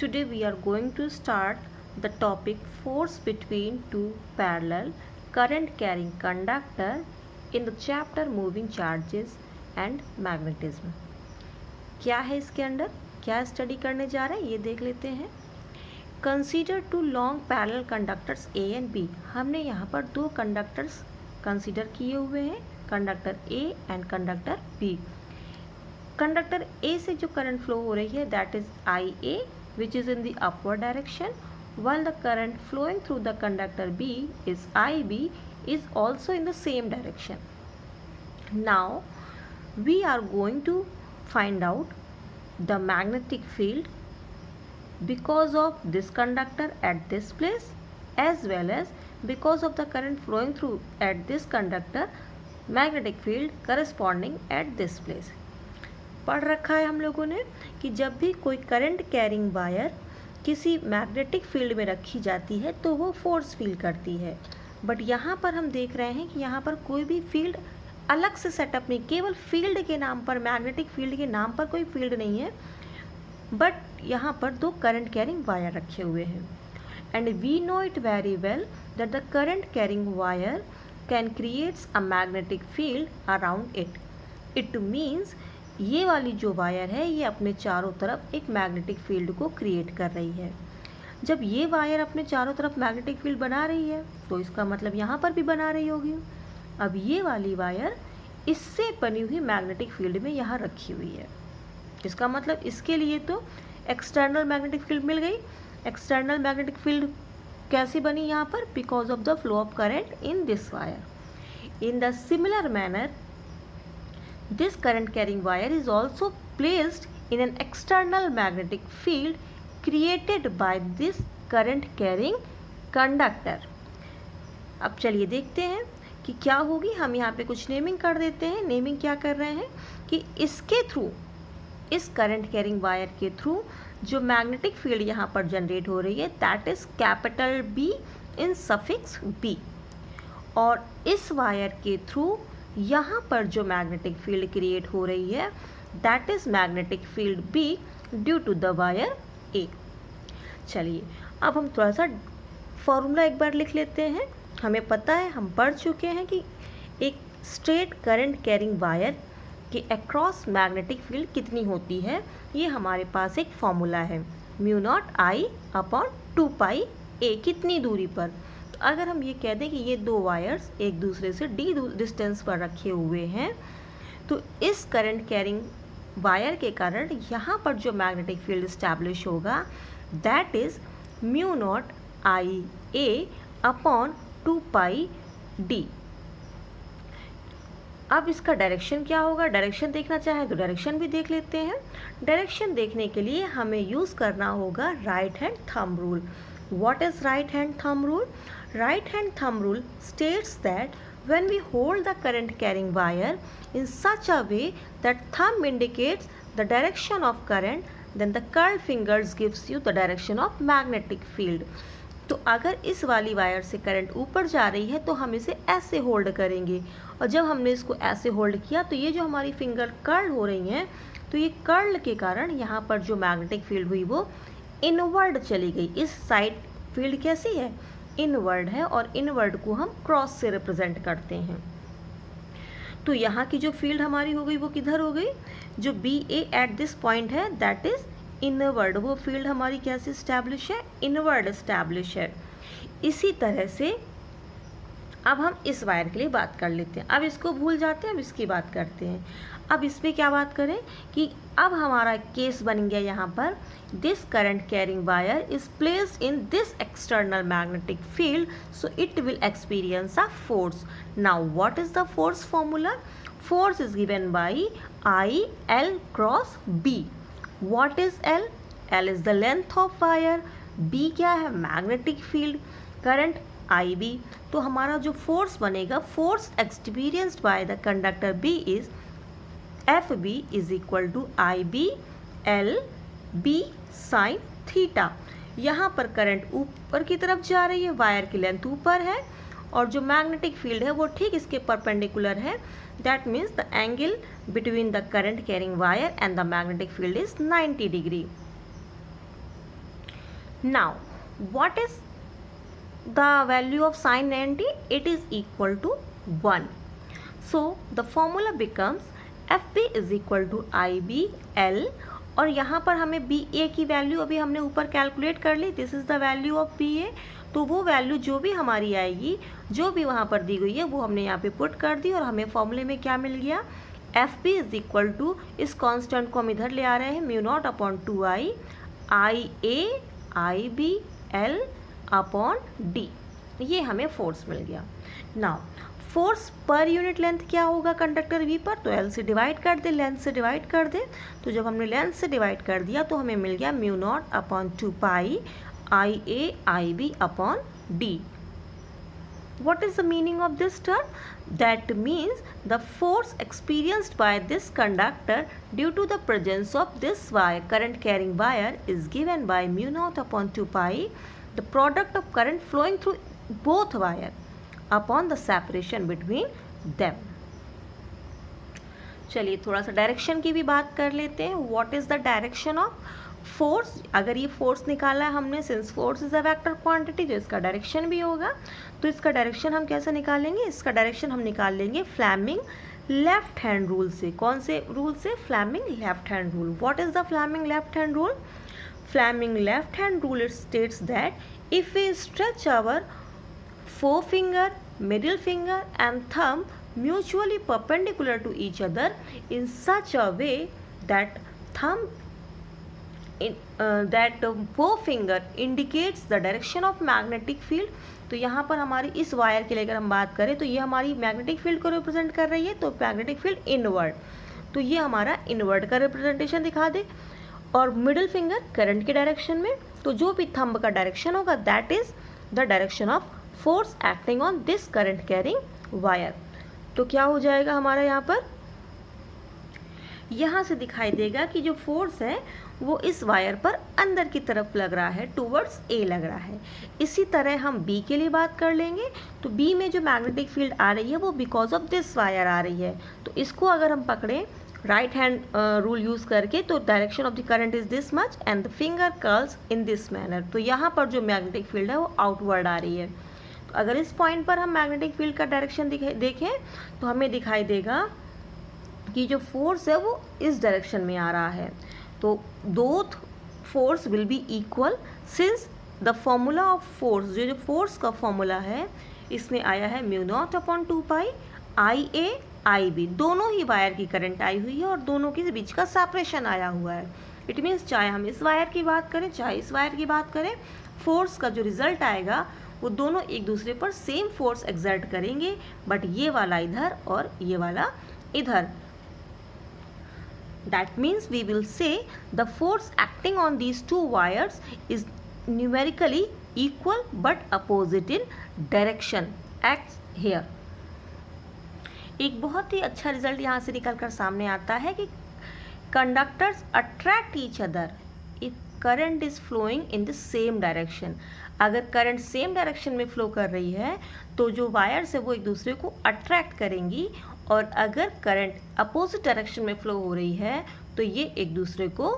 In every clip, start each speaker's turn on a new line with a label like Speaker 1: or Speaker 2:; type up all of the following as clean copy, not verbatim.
Speaker 1: Today we are going to start the topic force between two parallel current carrying conductor in the chapter moving charges and magnetism. क्या है इसके अंदर, क्या study करने जा रहे हैं ये देख लेते हैं. Consider two long parallel conductors A and B. हमने यहाँ पर दो कंडक्टर्स कंसीडर किए हुए हैं, conductor A and conductor B. Conductor A से जो करंट फ्लो हो रही है that is I A which is in the upward direction, while the current flowing through the conductor B is IB is also in the same direction. Now we are going to find out the magnetic field because of this conductor at this place as well as because of the current flowing through at this conductor, magnetic field corresponding at this place. पढ़ रखा है हम लोगों ने कि जब भी कोई करंट कैरिंग वायर किसी मैग्नेटिक फील्ड में रखी जाती है तो वो फोर्स फील करती है. बट यहाँ पर हम देख रहे हैं कि यहाँ पर कोई भी फील्ड अलग से सेटअप नहीं, केवल फील्ड के नाम पर, मैग्नेटिक फील्ड के नाम पर कोई फील्ड नहीं है, बट यहाँ पर दो करंट कैरिंग वायर रखे हुए हैं. And we know it very well that the current carrying wire can creates a magnetic field around it. It means ये वाली जो वायर है ये अपने चारों तरफ एक मैग्नेटिक फील्ड को क्रिएट कर रही है. जब ये वायर अपने चारों तरफ मैग्नेटिक फील्ड बना रही है तो इसका मतलब यहाँ पर भी बना रही होगी. अब ये वाली वायर इससे बनी हुई मैग्नेटिक फील्ड में यहाँ रखी हुई है. इसका मतलब इसके लिए तो एक्सटर्नल मैग्नेटिक फील्ड मिल गई. एक्सटर्नल मैग्नेटिक फील्ड कैसे बनी यहाँ पर? Because of the flow of current in this wire. In the similar manner this current carrying wire is also placed in an external magnetic field created by this current carrying conductor. अब चलिए देखते हैं कि क्या होगी. हम यहाँ पे कुछ नेमिंग कर देते हैं. नेमिंग क्या कर रहे हैं कि इसके थ्रू, इस करंट कैरिंग वायर के थ्रू जो मैग्नेटिक फील्ड यहाँ पर जनरेट हो रही है that is capital B in suffix B. और इस वायर के थ्रू यहाँ पर जो मैग्नेटिक फील्ड क्रिएट हो रही है that is magnetic field B due to the wire A. चलिए अब हम थोड़ा सा फॉर्मूला एक बार लिख लेते हैं. हमें पता है, हम पढ़ चुके हैं कि एक स्ट्रेट करंट कैरिंग वायर के अक्रॉस मैग्नेटिक फील्ड कितनी होती है. ये हमारे पास एक फॉर्मूला है, म्यू नॉट आई अपॉन 2 पाई ए. कितनी दूरी पर? तो अगर हम ये कह दें कि ये दो वायर्स एक दूसरे से डी डिस्टेंस पर रखे हुए हैं तो इस करंट कैरिंग वायर के कारण यहाँ पर जो मैग्नेटिक फील्ड इस्टेब्लिश होगा that is mu not I A upon 2 pi D. अब इसका डायरेक्शन क्या होगा? डायरेक्शन देखना चाहें तो डायरेक्शन भी देख लेते हैं. डायरेक्शन देखने के लिए हमें यूज़ करना होगा right hand thumb rule. What is right hand thumb rule? Right hand thumb rule states that when we hold the current carrying wire in such a way that thumb indicates the direction of current, then the curled fingers gives you the direction of magnetic field. तो अगर इस वाली wire से current ऊपर जा रही है तो हम इसे ऐसे होल्ड करेंगे, और जब हमने इसको ऐसे होल्ड किया तो ये जो हमारी फिंगर कर्ल हो रही हैं तो ये कर्ल के कारण यहाँ पर जो मैग्नेटिक फील्ड हुई वो इनवर्ड चली गई. इस साइड फील्ड कैसी है? इनवर्ड है, और इनवर्ड को हम क्रॉस से रिप्रेजेंट करते हैं. तो यहाँ की जो फील्ड हमारी हो गई वो किधर हो गई? जो B A at this point है दैट इज इनवर्ड. वो फील्ड हमारी कैसे स्टैब्लिश है? इनवर्ड स्टैब्लिश है. इसी तरह से अब हम इस वायर के लिए बात कर लेते हैं. अब इसको भूल जाते हैं, अब इसकी बात करते हैं. अब इसमें क्या बात करें कि अब हमारा केस बन गया यहाँ पर this current carrying wire is placed in this external magnetic field so it will experience a force. Now what is the force formula? Force is given by I L cross B. What is L? L is the length of wire. B क्या है? Magnetic field. Current I B. तो हमारा जो force बनेगा, force experienced by the conductor B is F B is equal to I B L B sine theta. यहाँ पर current ऊपर की तरफ जा रही है, वायर की लेंथ ऊपर है, और जो मैग्नेटिक फील्ड है वो ठीक इसके परपेंडिकुलर है. That means the angle between the current carrying wire and the magnetic field is 90 degree. Now what is the value of sin 90? It is equal to 1. So the formula becomes FB is equal to IBL, और यहाँ पर हमें BA की value अभी हमने ऊपर calculate कर ली, this is the value of BA। तो वो वैल्यू जो भी हमारी आएगी, जो भी वहाँ पर दी गई है, वो हमने यहाँ पे पुट कर दी और हमें फॉर्मूले में क्या मिल गया, FB इज इक्वल टू, इस कांस्टेंट को हम इधर ले आ रहे हैं, mu naught upon 2I IA IBL upon D, ये हमें फोर्स मिल गया। Now force per unit length क्या होगा कंडक्टर V पर, तो L से डिवाइड कर दे, लेंथ से डिवाइड कर दे। तो जब हमने लेंथ से डिवाइड कर दिया तो हमें मिल गया mu naught upon 2 IA IB upon D। What is the meaning of this term? That means the force experienced by this conductor due to the presence of this wire, current carrying wire, is given by mu naught upon 2 pi, the product of current flowing through both wire upon the separation between them. चलिए थोड़ा सा direction की भी बात कर लेते हैं। What is the direction of force? अगर ये फोर्स निकाला है हमने, since force is a vector quantity, तो इसका डायरेक्शन भी होगा। तो इसका डायरेक्शन हम कैसे निकालेंगे? इसका डायरेक्शन हम निकाल लेंगे फ्लेमिंग लेफ्ट हैंड रूल से। कौन से रूल से? Fleming left hand rule. What is the Fleming left hand rule? Fleming left hand rule it states that if we stretch our forefinger, middle finger and thumb mutually perpendicular to each other in such a way that forefinger indicates the direction of magnetic field। तो यहाँ पर हमारी इस wire के लेकर हम बात करें तो ये हमारी मैग्नेटिक फील्ड को रिप्रेजेंट कर रही है, तो मैग्नेटिक फील्ड इनवर्ड, तो ये हमारा इनवर्ड का रिप्रेजेंटेशन दिखा दे। और मिडिल फिंगर करंट के डायरेक्शन में, तो जो भी थंब का डायरेक्शन होगा that is the direction of force acting on this current carrying wire. तो क्या हो जाएगा हमारा यहाँ पर, यहाँ से दिखाई देगा कि जो फोर्स है वो इस वायर पर अंदर की तरफ लग रहा है, टूवर्ड्स ए लग रहा है। इसी तरह हम बी के लिए बात कर लेंगे, तो बी में जो मैग्नेटिक फील्ड आ रही है वो बिकॉज ऑफ दिस वायर आ रही है। तो इसको अगर हम पकड़ें राइट हैंड रूल यूज़ करके, तो direction of the current is this much and the finger curls in this manner. तो यहाँ पर जो मैग्नेटिक फील्ड है वो आउटवर्ड आ रही है। तो अगर इस पॉइंट पर हम मैग्नेटिक फील्ड का डायरेक्शन देखें तो हमें दिखाई देगा कि जो फोर्स है वो इस डायरेक्शन में आ रहा है। तो both force will be equal since the formula of force, जो फोर्स का फॉर्मूला है इसमें आया है म्यू नॉट अपॉन 2 पाई IA IB। दोनों ही वायर की करंट आई हुई है और दोनों के बीच का सेपरेशन आया हुआ है। इट मीन्स चाहे हम इस वायर की बात करें चाहे इस वायर की बात करें, फोर्स का जो रिजल्ट आएगा वो दोनों एक दूसरे पर सेम फोर्स एक्सर्ट करेंगे, बट ये वाला इधर और ये वाला इधर। That means we will say the force acting on these two wires is numerically equal but opposite in direction acts here। एक बहुत ही अच्छा रिजल्ट यहाँ से निकल कर सामने आता है कि conductors attract each other if current is flowing in the same direction. अगर करंट सेम डायरेक्शन में फ्लो कर रही है तो जो वायर्स है वो एक दूसरे को अट्रैक्ट करेंगी, और अगर करंट अपोजिट डायरेक्शन में फ्लो हो रही है तो ये एक दूसरे को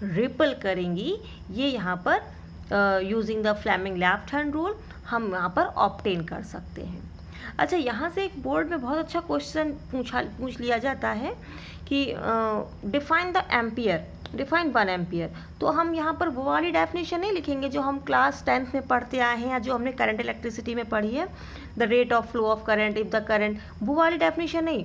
Speaker 1: रिपल करेंगी। ये यहाँ पर using the Fleming left hand rule हम यहाँ पर ऑब्टेन कर सकते हैं। अच्छा, यहाँ से एक बोर्ड में बहुत अच्छा क्वेश्चन पूछ लिया जाता है कि define the ampere, define 1 ampere. तो हम यहाँ पर वो वाली डेफिनेशन नहीं लिखेंगे जो हम क्लास 10th में पढ़ते आए हैं या जो हमने करंट इलेक्ट्रिसिटी में पढ़ी है, the rate of flow of current if the current, वो वाली डेफिनेशन नहीं।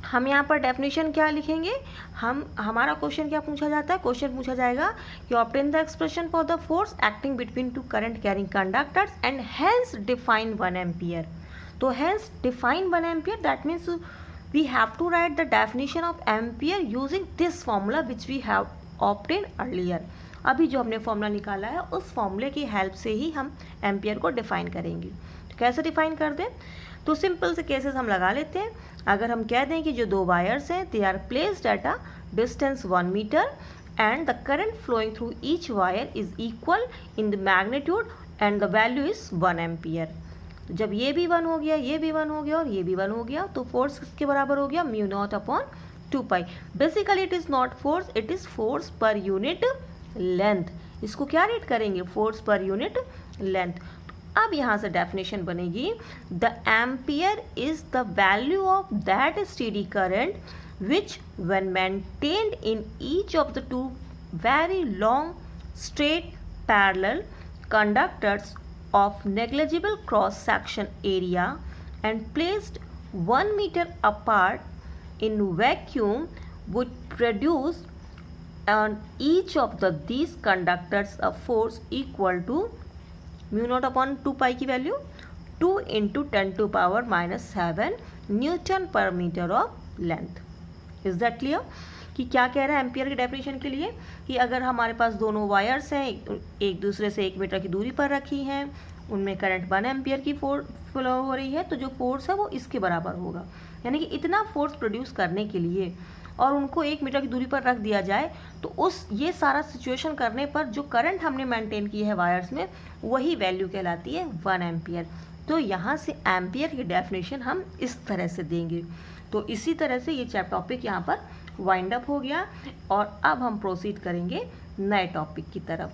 Speaker 1: हम यहाँ पर डेफिनेशन क्या लिखेंगे, हमारा क्वेश्चन क्या पूछा जाता है, क्वेश्चन पूछा जाएगा कि obtain the expression for the force acting between two current carrying conductors and hence define 1 ampere. तो hence define 1 ampere, that means we have to write the definition of ampere using this formula which we have obtained earlier। अभी जो हमने formula निकाला है उस फॉर्मूले की help से ही हम एम्पियर को डिफाइन करेंगे। तो कैसे डिफाइन कर दें, तो सिंपल से केसेस हम लगा लेते हैं। अगर हम कह दें कि जो दो वायर्स हैं they are placed at a distance 1 metre and the current flowing through each wire is equal in the magnitude and the value is 1 ampere. जब ये भी 1 हो गया, ये भी 1 हो गया और ये भी 1 हो गया, तो फोर्स किसके बराबर हो गया, mu naught upon 2 pi. Basically it is not force, it is force per unit length. इसको क्या रेट करेंगे, फोर्स पर यूनिट लेंथ। अब यहाँ से डेफिनेशन बनेगी, the ampere is the value of that steady current which when maintained in each of the two very long straight parallel conductors of negligible cross section area and placed 1 meter apart in vacuum would produce on each of these conductors a force equal to mu naught upon 2 pi की value 2 into 10 to power minus 7 newton पर metre of length. Is that clear कि क्या कह रहा है ampere की definition के लिए, कि अगर हमारे पास दोनों वायर्स हैं एक दूसरे से 1 मीटर की दूरी पर रखी हैं, उनमें करंट 1 एम्पियर की फ्लो हो रही है, तो जो फोर्स है वो इसके बराबर होगा। यानी कि इतना फोर्स प्रोड्यूस करने के लिए और उनको 1 मीटर की दूरी पर रख दिया जाए तो उस ये सारा सिचुएशन करने पर जो करंट हमने मेंटेन की है वायर्स में वही वैल्यू कहलाती है 1 एम्पियर। तो यहाँ से एम्पियर की डेफिनेशन हम इस तरह से देंगे। तो इसी तरह से ये टॉपिक यहाँ पर वाइंड अप हो गया और अब हम प्रोसीड करेंगे नए टॉपिक की तरफ।